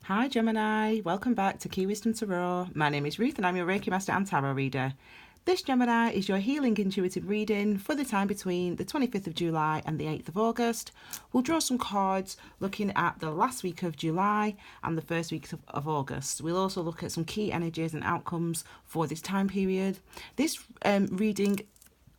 Hi Gemini, welcome back to Key Wisdom Tarot. My name is Ruth and I'm your Reiki Master and Tarot Reader. This Gemini is your healing intuitive reading for the time between the 25th of July and the 8th of August. We'll draw some cards looking at the last week of July and the first week of August. We'll also look at some key energies and outcomes for this time period. This reading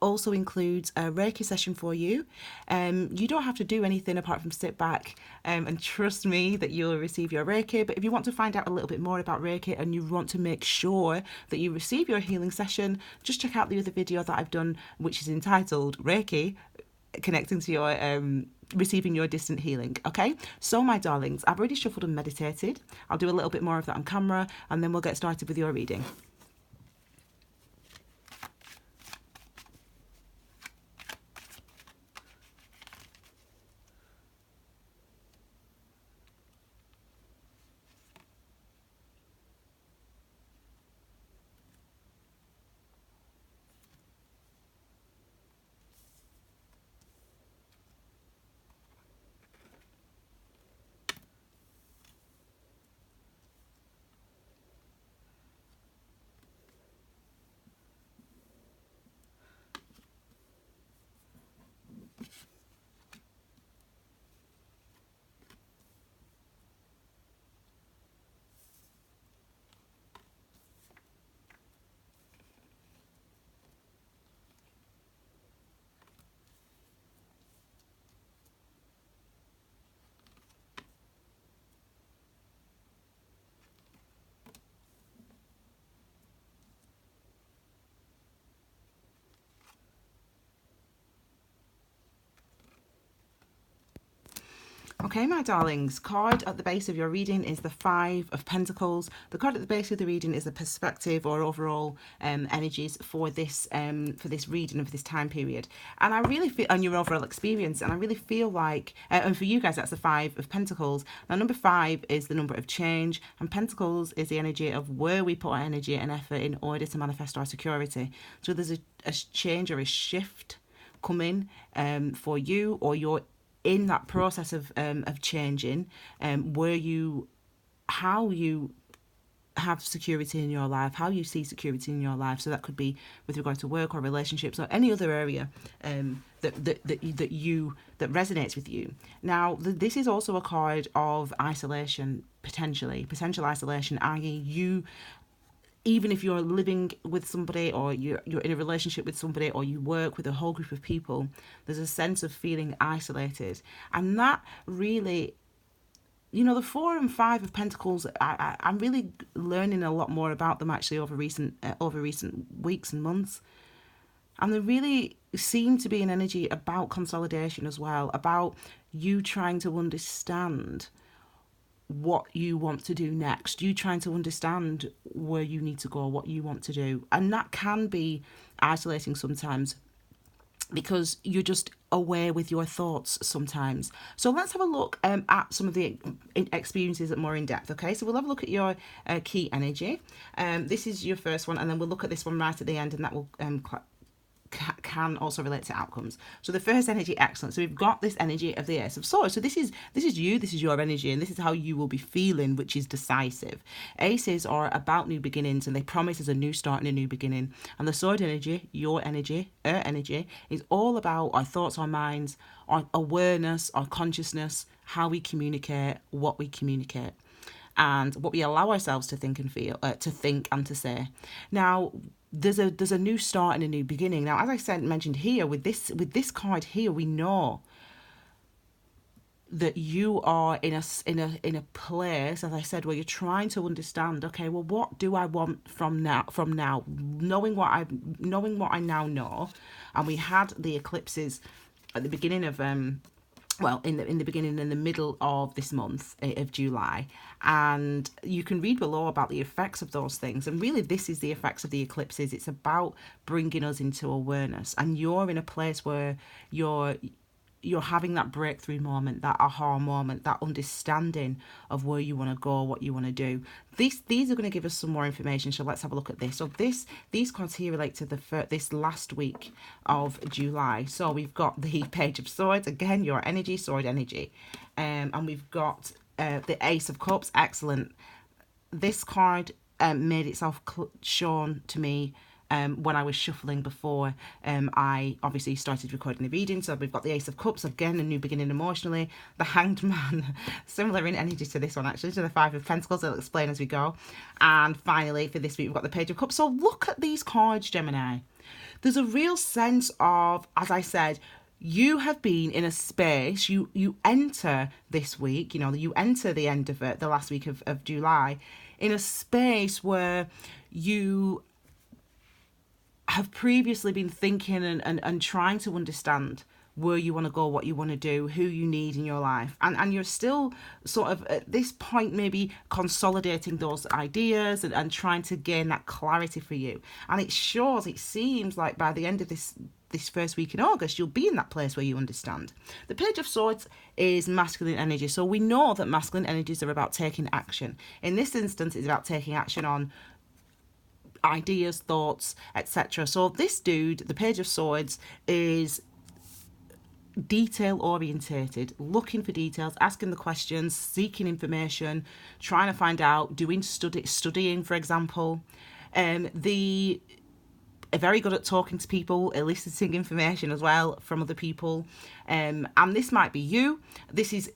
also includes a Reiki session for you. You don't have to do anything apart from sit back and trust me that you'll receive your Reiki. But if you want to find out a little bit more about Reiki and you want to make sure that you receive your healing session, just check out the other video that I've done, which is entitled Reiki Connecting to Your receiving your distant healing. Okay, so my darlings, I've already shuffled and meditated. I'll do a little bit more of that on camera and then we'll get started with your reading. Okay, my darlings, card at the base of your reading is the Five of Pentacles. The card at the base of the reading is the perspective or overall energies for this reading and for this time period. And I really feel, and your overall experience, and I really feel like, and for you guys, that's the Five of Pentacles. Now, number 5 is the number of change, and Pentacles is the energy of where we put our energy and effort in order to manifest our security. So there's a change or a shift coming for you, or you're in that process of changing, how you have security in your life, how you see security in your life. So that could be with regard to work or relationships or any other area that resonates with you. Now, this is also a card of isolation, potential isolation, i.e. you, even if you're living with somebody or you're in a relationship with somebody or you work with a whole group of people, there's a sense of feeling isolated. And that really, the 4 and 5 of Pentacles, I'm really learning a lot more about them actually over recent weeks and months. And there really seem to be an energy about consolidation as well, about you trying to understand what you want to do next, you trying to understand where you need to go, what you want to do. And that can be isolating sometimes because you're just aware with your thoughts sometimes. So let's have a look at some of the experiences more in depth. Okay, so we'll have a look at your key energy. This is your first one, and then we'll look at this one right at the end, and that will can also relate to outcomes. So the first energy, excellent. So we've got this energy of the Ace of Swords. So this is you, this is your energy, and this is how you will be feeling, which is decisive. Aces are about new beginnings, and they promise us a new start and a new beginning. And the Sword energy, your energy, our energy, is all about our thoughts, our minds, our awareness, our consciousness, how we communicate, what we communicate, and what we allow ourselves to think and feel, to think and to say. Now, there's a new start and a new beginning. Now, as I mentioned here, with this card here, we know that you are in a place, as I said, where you're trying to understand, okay, well, what do I want from now, knowing what I now know. And we had the eclipses at the beginning of in the beginning and the middle of this month of July, and you can read below about the effects of those things. And really, this is the effects of the eclipses. It's about bringing us into awareness, and you're in a place where you're having that breakthrough moment, that aha moment, that understanding of where you want to go, what you want to do. These are going to give us some more information, so let's have a look at this. So these cards here relate to this last week of July. So we've got the Page of Swords, again, your energy, sword energy. And we've got the Ace of Cups. Excellent. This card made itself shown to me when I was shuffling before I obviously started recording the reading. So we've got the Ace of Cups, again, a new beginning emotionally. The Hanged Man, similar in energy to this one, actually, to the Five of Pentacles. I'll explain as we go. And finally, for this week, we've got the Page of Cups. So look at these cards, Gemini. There's a real sense of, as I said, you have been in a space, you enter this week, you enter the end of it, the last week of July, in a space where you have previously been thinking and trying to understand where you want to go, what you want to do, who you need in your life. And you're still sort of at this point maybe consolidating those ideas and trying to gain that clarity for you. And it seems like by the end of this first week in August, you'll be in that place where you understand. The Page of Swords is masculine energy. So we know that masculine energies are about taking action. In this instance, it's about taking action on ideas, thoughts, etc. So this dude, the Page of Swords, is detail orientated, looking for details, asking the questions, seeking information, trying to find out, studying, for example. Very good at talking to people, eliciting information as well from other people. And this might be you. This is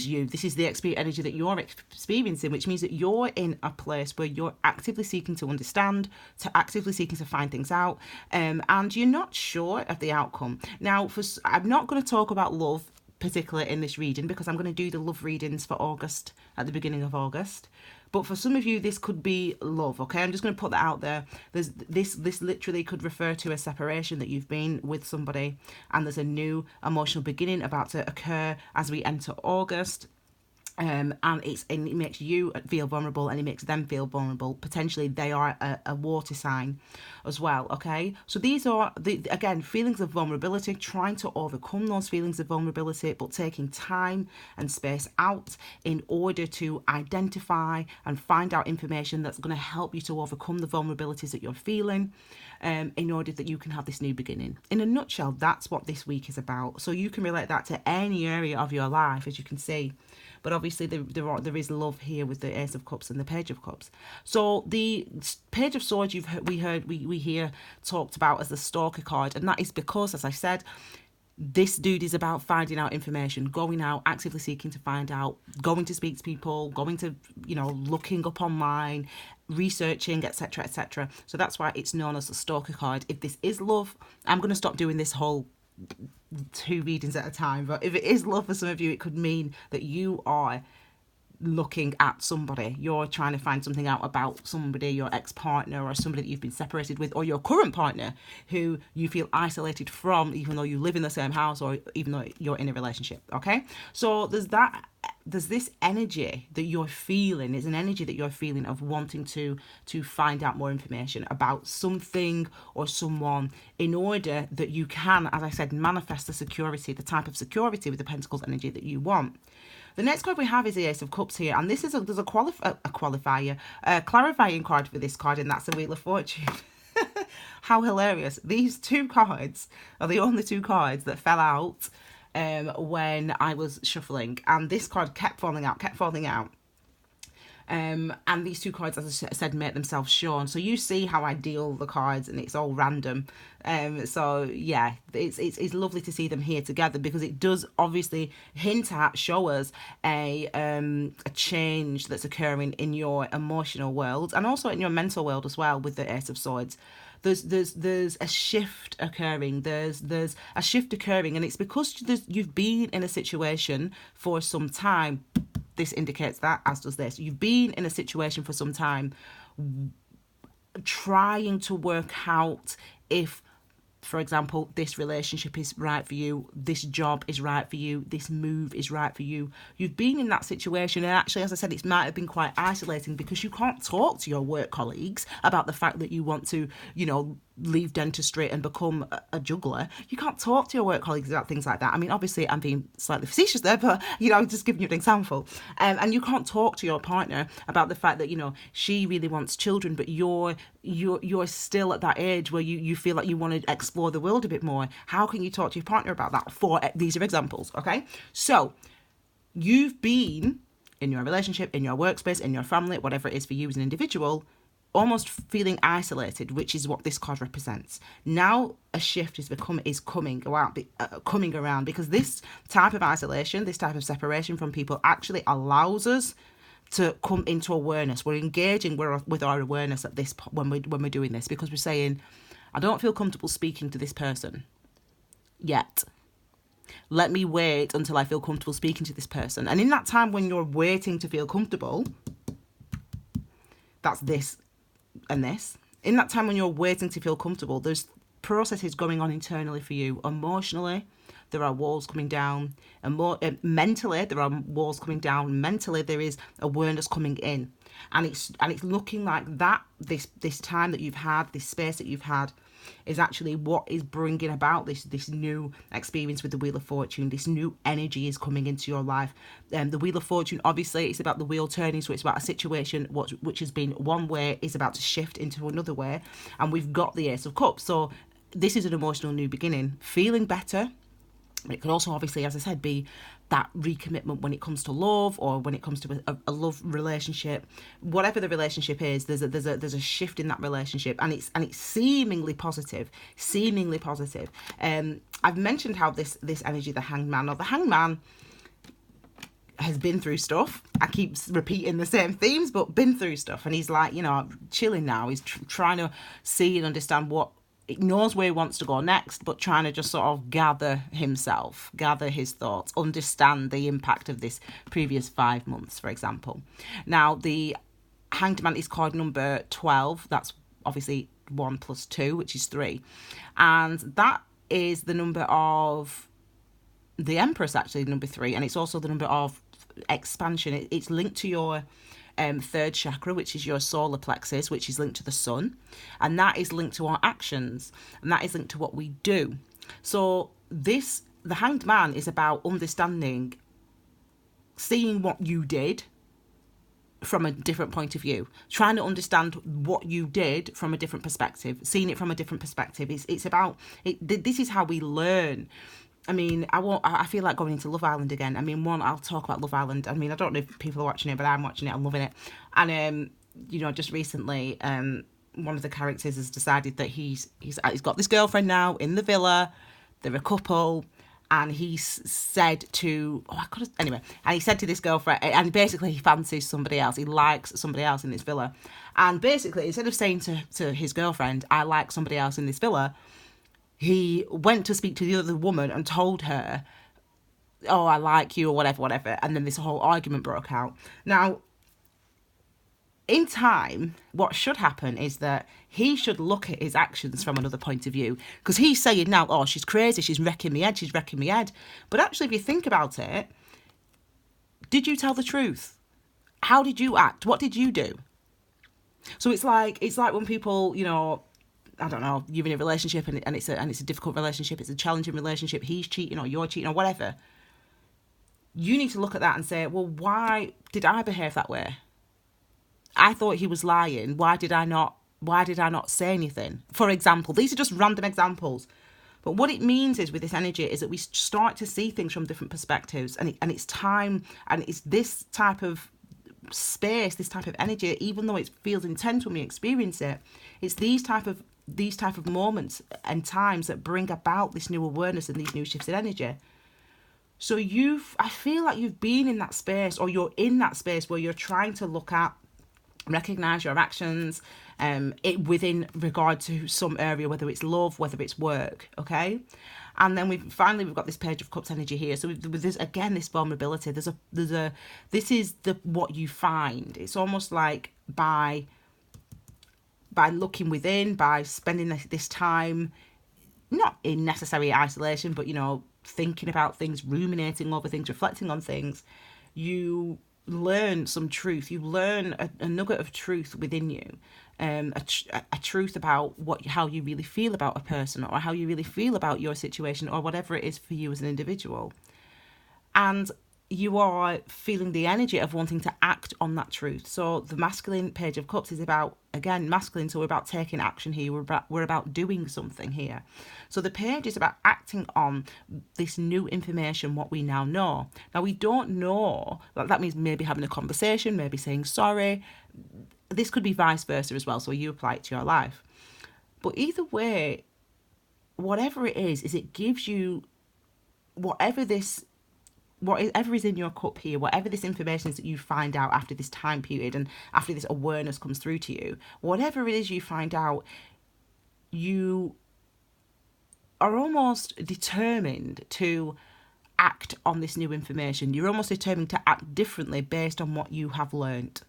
you. This is the energy that you're experiencing, which means that you're in a place where you're actively seeking to understand, actively seeking to find things out, and you're not sure of the outcome. Now, I'm not going to talk about love particularly in this reading because I'm going to do the love readings for August at the beginning of August. But for some of you, this could be love, okay? I'm just going to put that out there. This literally could refer to a separation that you've been with somebody, and there's a new emotional beginning about to occur as we enter August. And it makes you feel vulnerable and it makes them feel vulnerable. Potentially they are a water sign as well, okay? So these are, again, feelings of vulnerability, trying to overcome those feelings of vulnerability, but taking time and space out in order to identify and find out information that's going to help you to overcome the vulnerabilities that you're feeling, in order that you can have this new beginning. In a nutshell, that's what this week is about. So you can relate that to any area of your life, as you can see. But obviously there is love here with the Ace of Cups and the Page of Cups. So the Page of Swords we hear talked about as the stalker card, and that is because, as I said, this dude is about finding out information, going out, actively seeking to find out, going to speak to people, going to, looking up online, researching, etc., etc. So that's why it's known as the stalker card. If this is love, I'm going to stop doing this whole 2 readings at a time, but if it is love for some of you, it could mean that you are looking at somebody, you're trying to find something out about somebody, your ex-partner or somebody that you've been separated with, or your current partner who you feel isolated from, even though you live in the same house or even though you're in a relationship. Okay, so there's this energy that you're feeling, is an energy that you're feeling of wanting to find out more information about something or someone in order that you can, as I said, manifest the security, the type of security with the Pentacles energy that you want. The next card we have is the Ace of Cups here, and this is there's a qualifier, a clarifying card for this card, and that's the Wheel of Fortune. How hilarious. These 2 cards are the only 2 cards that fell out when I was shuffling, and this card kept falling out. And these 2 cards, as I said, make themselves shown. So you see how I deal the cards, and it's all random. So yeah, it's lovely to see them here together, because it does obviously show us a change that's occurring in your emotional world and also in your mental world as well with the Ace of Swords. There's a shift occurring. There's a shift occurring, and it's because you've been in a situation for some time. This indicates that, as does this. You've been in a situation for some time trying to work out if, for example, this relationship is right for you, this job is right for you, this move is right for you. You've been in that situation, and actually, as I said, it might have been quite isolating because you can't talk to your work colleagues about the fact that you want to, leave dentistry and become a juggler. You can't talk to your work colleagues about things like that. I mean, obviously, I'm being slightly facetious there, but, just giving you an example. And you can't talk to your partner about the fact that, she really wants children, but you're still at that age where you feel like you want to explore the world a bit more. How can you talk to your partner about that? These are examples, okay? So you've been in your relationship, in your workspace, in your family, whatever it is for you as an individual, almost feeling isolated, which is what this card represents. Now a shift is coming around, because this type of isolation, this type of separation from people actually allows us to come into awareness. We're engaging with our awareness at this when we're doing this, because we're saying, I don't feel comfortable speaking to this person yet. Let me wait until I feel comfortable speaking to this person. And in that time when you're waiting to feel comfortable, that's this and this. In that time when you're waiting to feel comfortable, there's processes going on internally for you. Emotionally, there are walls coming down. Mentally, there are walls coming down. Mentally, there is awareness coming in. And it's looking like that, this time that you've had, this space that you've had, is actually what is bringing about this new experience with the Wheel of Fortune. This new energy is coming into your life. The Wheel of Fortune, obviously, it's about the wheel turning, so it's about a situation which has been one way is about to shift into another way, and we've got the Ace of Cups. So this is an emotional new beginning, feeling better. But it could also, obviously, as I said, be that recommitment when it comes to love, or when it comes to a love relationship. Whatever the relationship is, there's a shift in that relationship, and it's seemingly positive. I've mentioned how this energy, the Hanged Man, or the Hanged Man, has been through stuff. I keep repeating the same themes, but been through stuff, and he's like, chilling now. He's trying to see and understand he knows where he wants to go next, but trying to just sort of gather his thoughts, understand the impact of this previous 5 months, for example. Now, the Hanged Man is card number 12. That's obviously 1 plus 2, which is 3. And that is the number of the Empress, actually, number 3. And it's also the number of expansion. It's linked to your third chakra, which is your solar plexus, which is linked to the sun, and that is linked to our actions, and that is linked to what we do. So the Hanged Man is about understanding, seeing what you did from a different point of view, trying to understand what you did from a different perspective, seeing it from a different perspective. It's about it. This is how we learn. I mean, I feel like going into Love Island again. I mean, I'll talk about Love Island. I mean, I don't know if people are watching it, but I'm watching it. I'm loving it. And, just recently, one of the characters has decided that he's got this girlfriend now in the villa. They're a couple. And he said to, and he said to this girlfriend, and basically he fancies somebody else. He likes somebody else in this villa. And basically, instead of saying to his girlfriend, I like somebody else in this villa, he went to speak to the other woman and told her, oh, I like you, or whatever. And then this whole argument broke out. Now, in time, what should happen is that he should look at his actions from another point of view. Because he's saying now, oh, she's crazy, she's wrecking me head. But actually, if you think about it, did you tell the truth? How did you act? What did you do? So it's like when people, I don't know, you're in a relationship and it's a difficult relationship, it's a challenging relationship, he's cheating or you're cheating or whatever. You need to look at that and say, well, why did I behave that way? I thought he was lying. Why did I not say anything? For example, these are just random examples. But what it means is, with this energy, is that we start to see things from different perspectives, and it's time, and it's this type of space, this type of energy, even though it feels intense when we experience it, it's these type of moments and times that bring about this new awareness and these new shifts in energy. So I feel like you've been in that space, or you're in that space where you're trying to look at, recognize your actions, within regard to some area, whether it's love, whether it's work, okay? And then we've got this Page of Cups energy here. So there's again this vulnerability. This is what you find. It's almost like by looking within, by spending this time, not in necessary isolation, but thinking about things, ruminating over things, reflecting on things, you learn some truth. You learn a nugget of truth within you, a truth about how you really feel about a person, or how you really feel about your situation, or whatever it is for you as an individual. And you are feeling the energy of wanting to act on that truth. So the masculine Page of Cups is about, again, masculine, so we're about taking action here. We're about doing something here. So the page is about acting on this new information, what we now know. Now, we don't know, that means maybe having a conversation, maybe saying sorry. This could be vice versa as well, so you apply it to your life. But either way, whatever it is it gives you whatever is in your cup here, whatever this information is that you find out after this time period and after this awareness comes through to you, whatever it is you find out, you are almost determined to act on this new information. You're almost determined to act differently based on what you have learned.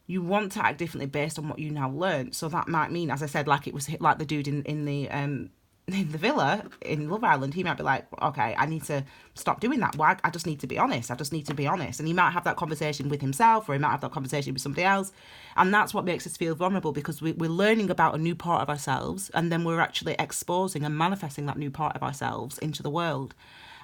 You want to act differently based on what you now learned. So that might mean, as I said, like it was like the dude in the villa in Love Island, he might be like, okay, I need to stop doing that. Why? I just need to be honest. And he might have that conversation with himself, or he might have that conversation with somebody else. And that's what makes us feel vulnerable, because we're learning about a new part of ourselves, and then we're actually exposing and manifesting that new part of ourselves into the world.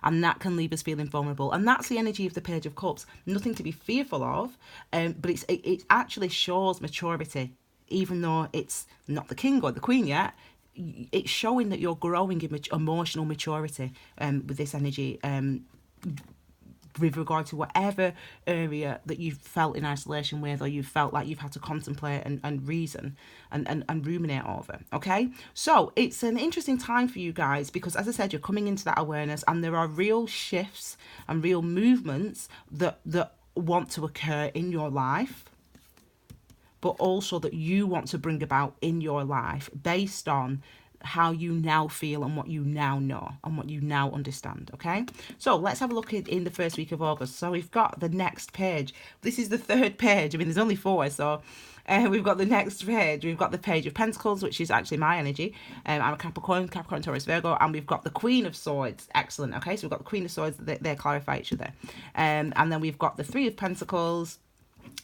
And that can leave us feeling vulnerable. And that's the energy of the Page of Cups. Nothing to be fearful of, but it actually shows maturity. Even though it's not the king or the queen yet, it's showing that you're growing in emotional maturity with this energy, with regard to whatever area that you've felt in isolation with, or you've felt like you've had to contemplate and reason and ruminate over. Okay, so it's an interesting time for you guys, because as I said, you're coming into that awareness, and there are real shifts and real movements that want to occur in your life, but also that you want to bring about in your life based on how you now feel and what you now know and what you now understand. Okay, so let's have a look in the first week of August. So we've got the next page. This is the third page. I mean, there's only 4, so we've got the next page. We've got the Page of Pentacles, which is actually my energy. I'm a Capricorn, Taurus, Virgo, and we've got the Queen of Swords. Excellent. Okay, so we've got the Queen of Swords. They clarify each other, and then we've got the Three of Pentacles,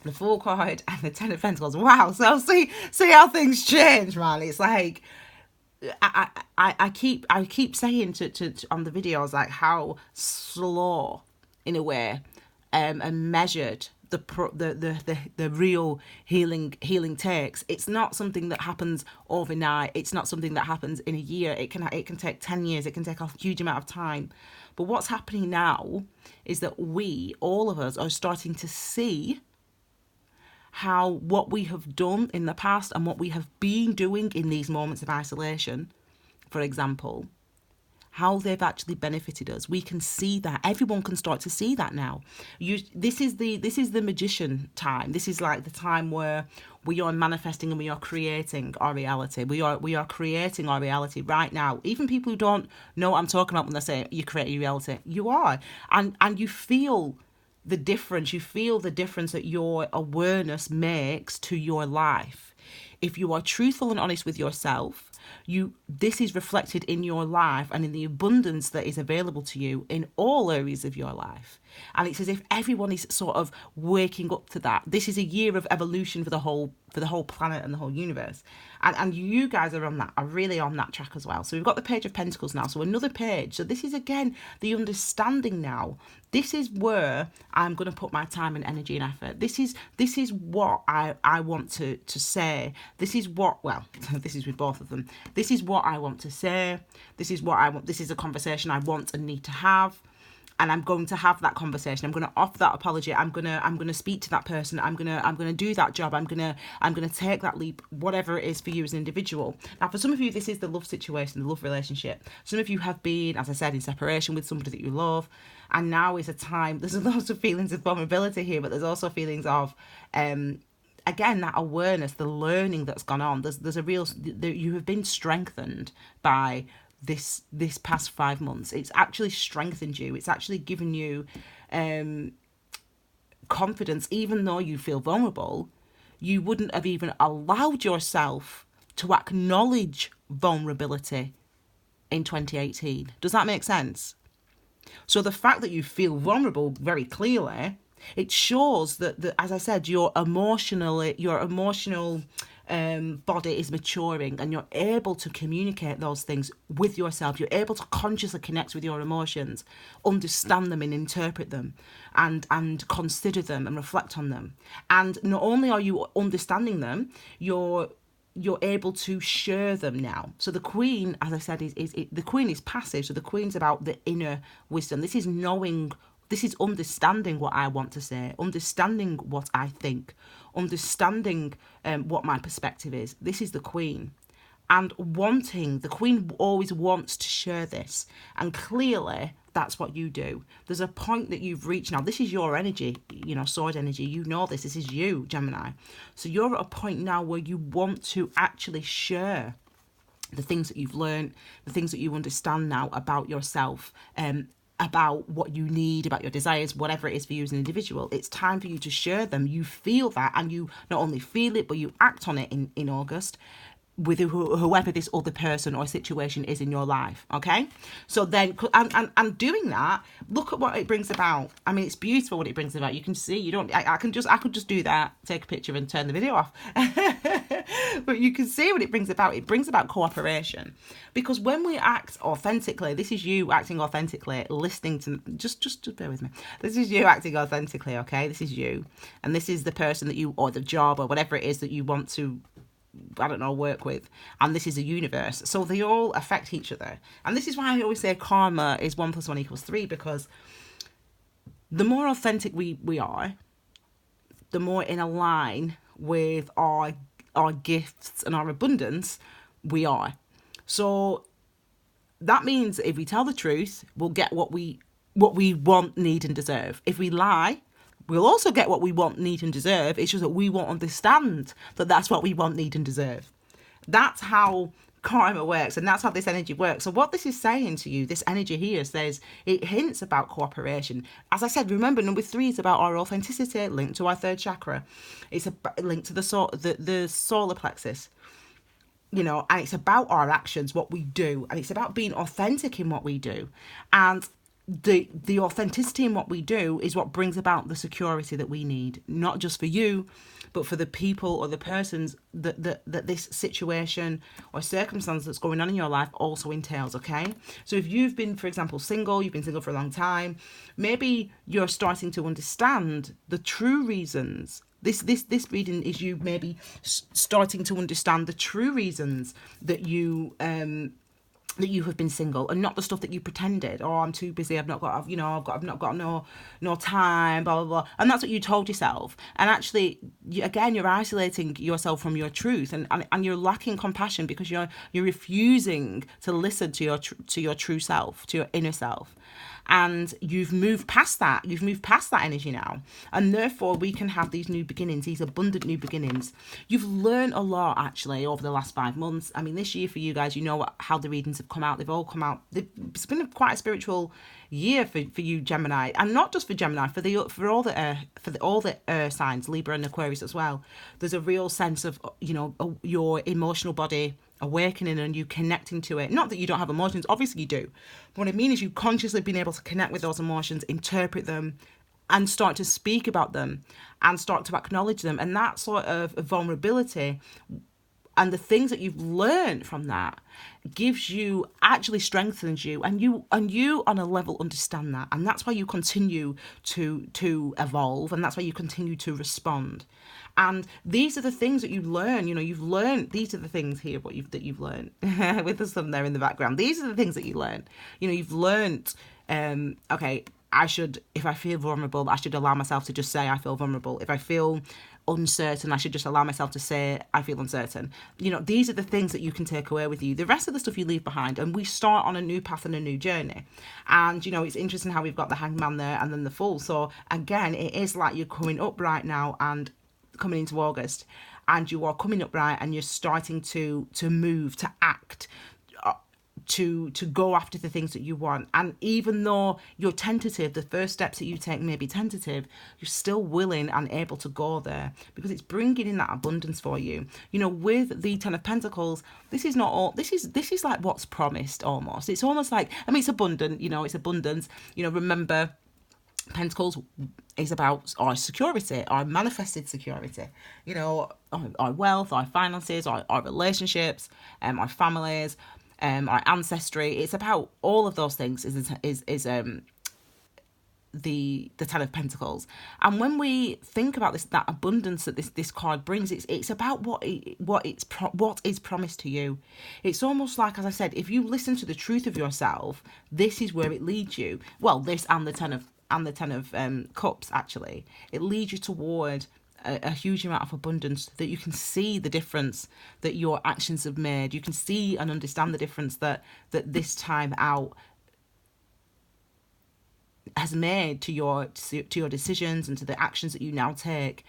the Fool card, and the Ten of Pentacles. Wow. So see how things change, man. It's like I keep saying to on the videos, like, how slow in a way and measured the real healing takes. It's not something that happens overnight. It's not something that happens in a year. It can take 10 years. It can take a huge amount of time. But what's happening now is that all of us are starting to see how what we have done in the past and what we have been doing in these moments of isolation, for example, how they've actually benefited us. We can see that. Everyone can start to see that now. This is the magician time. This is like the time where we are manifesting and we are creating our reality. We are creating our reality right now. Even people who don't know what I'm talking about when they say you create your reality, you are, and you feel the difference. You feel the difference that your awareness makes to your life. If you are truthful and honest with yourself, this is reflected in your life and in the abundance that is available to you in all areas of your life. And it's as if everyone is sort of waking up to that. This is a year of evolution for the whole planet and the whole universe. And you guys are really on that track as well. So we've got the Page of Pentacles now. So another page. So this is, again, the understanding now. This is where I'm going to put my time and energy and effort. This is what I want to say. This is what, well, this is with both of them. This is what I want to say. This is what I want. This is a conversation I want and need to have. And I'm going to have that conversation. I'm going to offer that apology. I'm going to speak to that person. I'm going to do that job. I'm going to take that leap, whatever it is for you as an individual. Now, for some of you, this is the love situation, the love relationship. Some of you have been, as I said, in separation with somebody that you love. And now is a time, there's lots of feelings of vulnerability here, but there's also feelings of, again, that awareness, the learning that's gone on. There's a real, you have been strengthened by this past 5 months. It's actually strengthened you. It's actually given you confidence. Even though you feel vulnerable, you wouldn't have even allowed yourself to acknowledge vulnerability in 2018. Does that make sense? So the fact that you feel vulnerable very clearly, it shows that as I said, your emotional body is maturing, and you're able to communicate those things with yourself. You're able to consciously connect with your emotions, understand them and interpret them, and consider them and reflect on them. And not only are you understanding them, you're able to share them now. So the Queen, as I said, the Queen is passive. So the Queen's about the inner wisdom. This is knowing, this is understanding what I want to say, understanding what I think, understanding what my perspective is. This is the Queen. And the Queen always wants to share this. And clearly, that's what you do. There's a point that you've reached now. This is your energy, sword energy. You know this. This is you, Gemini. So you're at a point now where you want to actually share the things that you've learned, the things that you understand now about yourself, about what you need, about your desires, whatever it is for you as an individual. It's time for you to share them. You feel that, and you not only feel it, but you act on it in August, with whoever this other person or situation is in your life. Okay, so then and doing that, look at what it brings about. I mean, it's beautiful what it brings about. You can see, you don't, I could just do that, take a picture and turn the video off. But you can see what it brings about. It brings about cooperation, because when we act authentically, this is you acting authentically, listening to, just bear with me. This is you acting authentically. Okay, this is you, and this is the person that you, or the job or whatever it is that you want to, I don't know, work with, and this is a universe, so they all affect each other. And this is why I always say karma is 1 + 1 = 3, because the more authentic we are, the more in line with our gifts and our abundance we are. So that means if we tell the truth, we'll get what we want, need and deserve. If we lie, we'll also get what we want, need and deserve. It's just that we won't understand that that's what we want, need and deserve. That's how karma works, and that's how this energy works. So what this is saying to you, this energy here says, it hints about cooperation. As I said, remember, number 3 is about our authenticity, linked to our 3rd chakra. It's a link to the solar plexus. And it's about our actions, what we do, and it's about being authentic in what we do. And the authenticity in what we do is what brings about the security that we need, not just for you, but for the people or the persons that this situation or circumstance that's going on in your life also entails. Okay, so if you've been, for example, single, you've been single for a long time, maybe you're starting to understand the true reasons. This reading is you maybe starting to understand the true reasons that you have been single, and not the stuff that you pretended. Oh, I'm too busy. I've not got no time. Blah blah blah. And that's what you told yourself. And actually, you're isolating yourself from your truth, and you're lacking compassion because you're refusing to listen to your true self, to your inner self. And you've moved past that. You've moved past that energy now. And therefore, we can have these new beginnings, these abundant new beginnings. You've learned a lot, actually, over the last 5 months. I mean, this year for you guys, you know how the readings have come out. They've all come out. It's been quite a spiritual year for you, Gemini. And not just for Gemini, for all the air signs, Libra and Aquarius as well. There's a real sense of, your emotional body awakening and you connecting to it. Not that you don't have emotions, obviously you do. But what I mean is you consciously being able to connect with those emotions, interpret them, and start to speak about them and start to acknowledge them. And that sort of vulnerability and the things that you've learned from that actually strengthens you, and you on a level understand that, and that's why you continue to evolve, and that's why you continue to respond. And these are the things that you learn. You've learned, these are the things here that you've learned with the sun there in the background. These are the things that you learn. You've learned, okay, if I feel vulnerable, I should allow myself to just say I feel vulnerable. If I feel uncertain, I should just allow myself to say I feel uncertain. These are the things that you can take away with you. The rest of the stuff you leave behind, and we start on a new path and a new journey. And it's interesting how we've got the Hangman there and then the Fool. So again, it is like you're coming up right now and coming into August, and you are coming up right, and you're starting to move, to act, to go after the things that you want. And even though you're tentative, the first steps that you take may be tentative, you're still willing and able to go there, because it's bringing in that abundance for you. With the 10 of Pentacles, this is not all, this is like what's promised almost. It's almost like, it's abundant, it's abundance. Remember, Pentacles is about our security, our manifested security, you know, our wealth, our finances, our relationships, our families, our ancestry. It's about all of those things. Is the Ten of Pentacles. And when we think about that abundance that this card brings, it's about what is promised to you. It's almost like, as I said, if you listen to the truth of yourself, this is where it leads you. Well, this and the Ten of Cups, actually, it leads you toward a huge amount of abundance, that you can see the difference that your actions have made. You can see and understand the difference that this time out has made to your decisions and to the actions that you now take.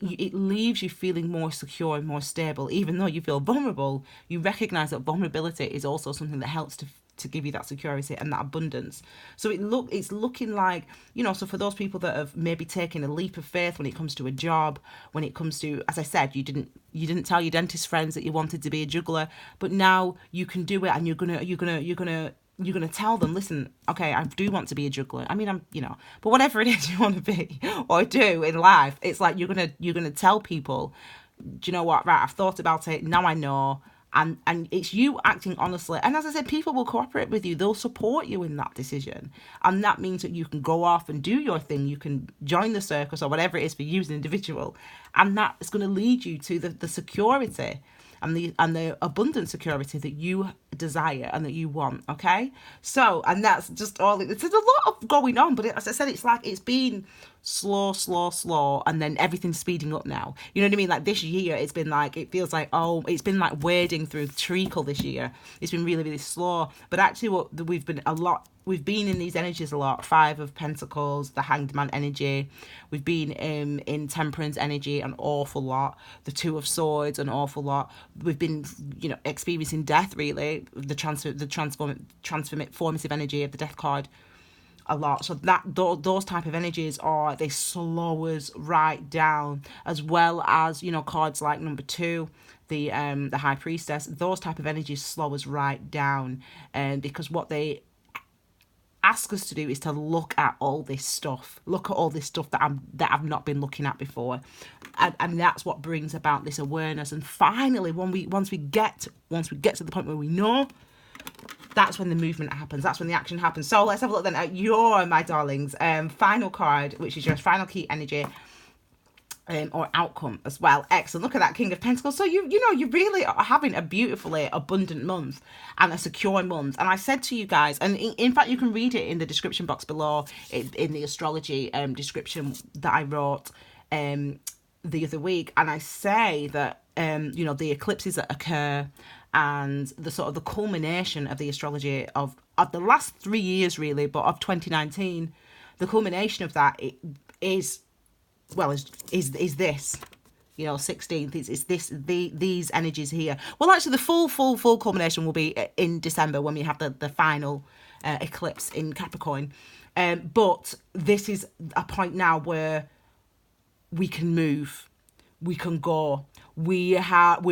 It leaves you feeling more secure and more stable. Even though you feel vulnerable, you recognize that vulnerability is also something that helps to give you that security and that abundance. So it's looking like, you know, so for those people that have maybe taken a leap of faith when it comes to a job, when it comes to, as I said, you didn't tell your dentist friends that you wanted to be a juggler, but now you can do it, and you're gonna tell them, listen, okay, I do want to be a juggler. I mean, but whatever it is you want to be or do in life, it's like you're gonna tell people, do you know what? Right, I've thought about it. Now I know. And it's you acting honestly. And as I said, people will cooperate with you. They'll support you in that decision. And that means that you can go off and do your thing. You can join the circus or whatever it is for you as an individual. And that is going to lead you to the security and the abundant security that you desire and that you want. Okay, so, and that's just all. There's a lot of going on, but as I said, it's like it's been slow, and then everything's speeding up now. You know what I mean? Like this year, it's been like, it feels like, it's been like wading through treacle this year. It's been really, really slow. But actually, we've been in these energies a lot. Five of Pentacles, the Hanged Man energy. We've been in Temperance energy an awful lot. The Two of Swords an awful lot. We've been, experiencing death, really. The transformative energy of the Death card a lot. So those type of energies they slow us right down, as well as, cards like number 2, the High Priestess. Those type of energies slow us right down, because what they ask us to do is to look at all this stuff that I've not been looking at before, and that's what brings about this awareness. And finally, once we get to the point where we know, that's when the movement happens. That's when the action happens. So let's have a look then at your, my darlings, final card, which is your final key energy, or outcome as well. Excellent. Look at that King of Pentacles. So you really are having a beautifully abundant month and a secure month. And I said to you guys, and in fact you can read it in the description box below, in the astrology description that I wrote the other week, and I say that the eclipses that occur and the sort of the culmination of the astrology of the last 3 years, really, but of 2019, the culmination of that is this, 16th, is this, these energies here. Well, actually the full culmination will be in December, when we have the final eclipse in Capricorn, but this is a point now where we can move, we can go, we're out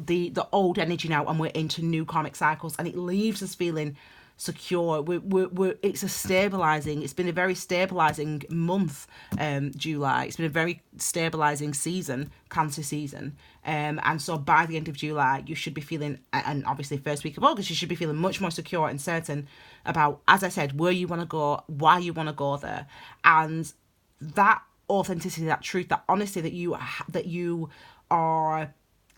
the old energy now, and we're into new karmic cycles, and it leaves us feeling secure. It's been a very stabilizing month, July. It's been a very stabilizing season, Cancer season, and so by the end of July you should be feeling, and obviously first week of August, you should be feeling much more secure and certain about, as I said, where you want to go, why you want to go there, and that authenticity, that truth, that honesty that you are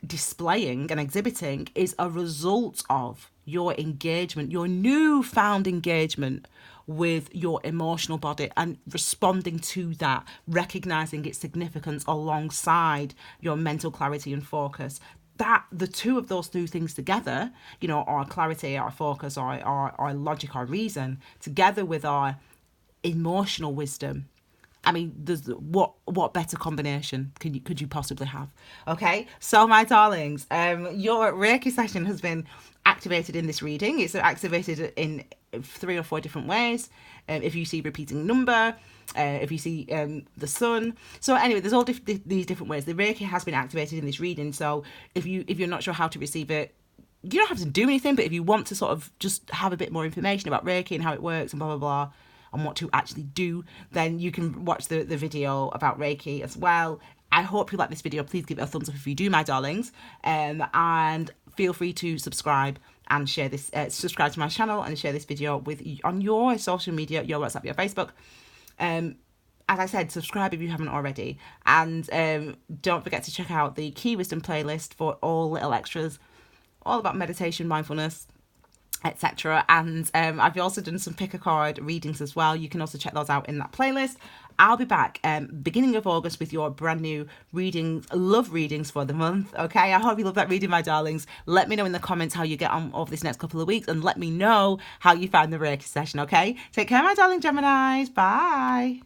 displaying and exhibiting is a result of your engagement, your newfound engagement with your emotional body, and responding to that, recognizing its significance alongside your mental clarity and focus. That the two of those two things together, our clarity, our focus, our logic, our reason, together with our emotional wisdom, I mean, there's what better combination could you possibly have? Okay, so my darlings, your Reiki session has been activated in this reading. It's activated in 3 or 4 different ways. If you see repeating number, if you see the sun. So anyway, there's all these different ways. The Reiki has been activated in this reading. So if you're not sure how to receive it, you don't have to do anything. But if you want to sort of just have a bit more information about Reiki and how it works and blah blah blah, on what to actually do, then you can watch the video about Reiki as well. I hope you like this video. Please give it a thumbs up if you do, my darlings, and feel free to subscribe and share this, subscribe to my channel and share this video with on your social media, your WhatsApp, your Facebook. As I said, subscribe if you haven't already, and don't forget to check out the Key Wisdom playlist for all little extras, all about meditation, mindfulness, etc. And I've also done some pick a card readings as well. You can also check those out in that playlist. I'll be back beginning of August with your brand new readings, love readings for the month. Okay, I hope you love that reading, my darlings. Let me know in the comments how you get on over this next couple of weeks, and let me know how you found the Reiki session. Okay, take care, my darling Geminis. Bye.